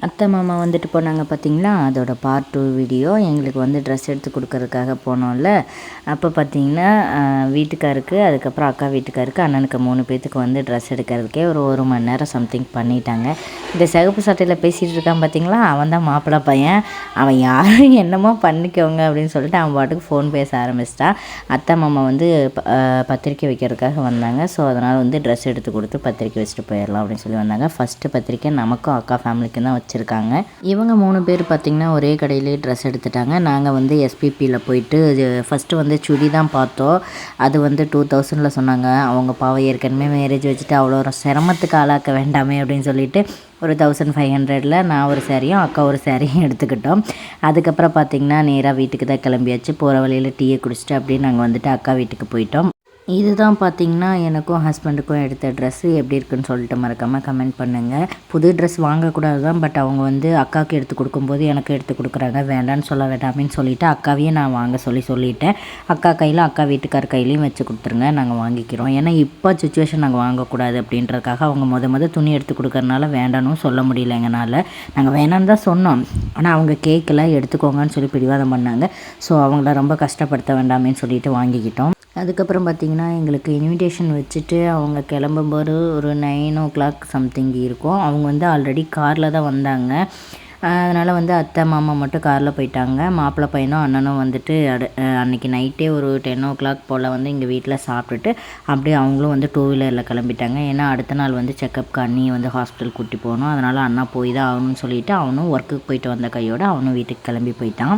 அத்தை மாமா வந்துட்டு போனாங்க பார்த்தீங்களா, அதோட பார்ட் 2 வீடியோ. எங்களுக்கு வந்து ட்ரெஸ் எடுத்து கொடுக்கறதுக்காக போனோம்ல, அப்போ பார்த்தீங்கன்னா வீட்டுக்காருக்கு, அதுக்கப்புறம் அக்கா வீட்டுக்காருக்கு, அண்ணனுக்கு 3 பேர்த்துக்கு வந்து ட்ரெஸ் எடுக்கிறதுக்கே ஒரு மணி நேரம் சம்திங் பண்ணிட்டாங்க. இந்த சிகப்பு சட்டையில் பேசிகிட்டு இருக்கான் பார்த்தீங்களா, அவன் தான் மாப்பிள்ளை பையன். அவன் யாரும் என்னமோ பண்ணிக்கோங்க அப்படின்னு சொல்லிட்டு அவன் பாட்டுக்கு ஃபோன் பேச ஆரம்பிச்சிட்டான். அத்தை மாமா வந்து பத்திரிக்கை வைக்கிறதுக்காக வந்தாங்க. ஸோ அதனால் வந்து ட்ரெஸ் எடுத்து கொடுத்து பத்திரிக்கை வச்சுட்டு போயிடலாம் அப்படின்னு சொல்லி வந்தாங்க. ஃபஸ்ட்டு பத்திரிக்கை நமக்கும் அக்கா ஃபேமிலிக்கும் தான் வச்சுருக்காங்க. இவங்க 3 பேர் பார்த்திங்கன்னா ஒரே கடையிலேயே ட்ரெஸ் எடுத்துட்டாங்க. நாங்கள் வந்து எஸ்பிபியில் போயிட்டு ஃபஸ்ட்டு வந்து சுடி தான் பார்த்தோம். அது வந்து 2000 சொன்னாங்க. அவங்க பாவம் ஏற்கனவே மேரேஜ் வச்சுட்டு அவ்வளோ ஒரு சிரமத்துக்கு ஆளாக்க வேண்டாமே அப்படின்னு சொல்லிட்டு ஒரு 1500 நான் ஒரு சாரியும் அக்கா ஒரு சாரியும் எடுத்துக்கிட்டோம். அதுக்கப்புறம் பார்த்திங்கன்னா நேராக வீட்டுக்கு தான் கிளம்பியாச்சு. போகிற வழியில் டீயை குடிச்சிட்டு அப்படியே நாங்கள் வந்துட்டு அக்கா வீட்டுக்கு போயிட்டோம். இதுதான் பார்த்திங்கன்னா எனக்கும் ஹஸ்பண்டுக்கும் எடுத்த ட்ரெஸ்ஸு. எப்படி இருக்குன்னு சொல்லிட்டு மறக்காமல் கமெண்ட் பண்ணுங்கள். புது ட்ரெஸ் வாங்கக்கூடாது தான், பட் அவங்க வந்து அக்காவுக்கு எடுத்து கொடுக்கும்போது எனக்கு எடுத்து கொடுக்குறாங்க, வேண்டான்னு சொல்ல வேண்டாமின்னு சொல்லிவிட்டு அக்காவையும் நான் வாங்க சொல்லிட்டேன். அக்கா கையில் அக்கா வீட்டுக்கார் கையிலையும் வச்சு கொடுத்துருங்க, நாங்கள் வாங்கிக்கிறோம். ஏன்னா இப்போ சுச்சுவேஷன் நாங்கள் வாங்கக்கூடாது அப்படின்றதுக்காக அவங்க முத துணி எடுத்து கொடுக்கறனால வேண்டான்னு சொல்ல முடியல எங்களால். நாங்கள் வேணான்னு தான் சொன்னோம், ஆனால் அவங்க கேட்கல, எடுத்துக்கோங்கன்னு சொல்லி பிடிவாதம் பண்ணாங்க. ஸோ அவங்கள ரொம்ப கஷ்டப்படுத்த வேண்டாமேன்னு சொல்லிட்டு வாங்கிக்கிட்டோம். அதுக்கப்புறம் பார்த்திங்கன்னா எங்களுக்கு இன்விடேஷன் வச்சுட்டு அவங்க கிளம்பும்போது ஒரு 9 சம்திங் இருக்கும். அவங்க வந்து ஆல்ரெடி காரில் தான் வந்தாங்க. அதனால் வந்து அத்தை மாமா மட்டும் காரில் போயிட்டாங்க. மாப்பிள்ளை பையனும் அண்ணனும் வந்துட்டு அன்றைக்கி நைட்டே ஒரு 10 போல் வந்து எங்கள் வீட்டில் சாப்பிட்டுட்டு அப்படியே அவங்களும் வந்து 2 வீலரில் கிளம்பிட்டாங்க. ஏன்னா அடுத்த நாள் வந்து செக்கப்க்கு அண்ணியை வந்து ஹாஸ்பிட்டல் கூட்டி போகணும். அதனால் அண்ணா போய் தான் ஆகணும்னு சொல்லிவிட்டு அவனும் ஒர்க்குக்கு போயிட்டு வந்த கையோடு அவனும் வீட்டுக்கு கிளம்பி போயிட்டான்.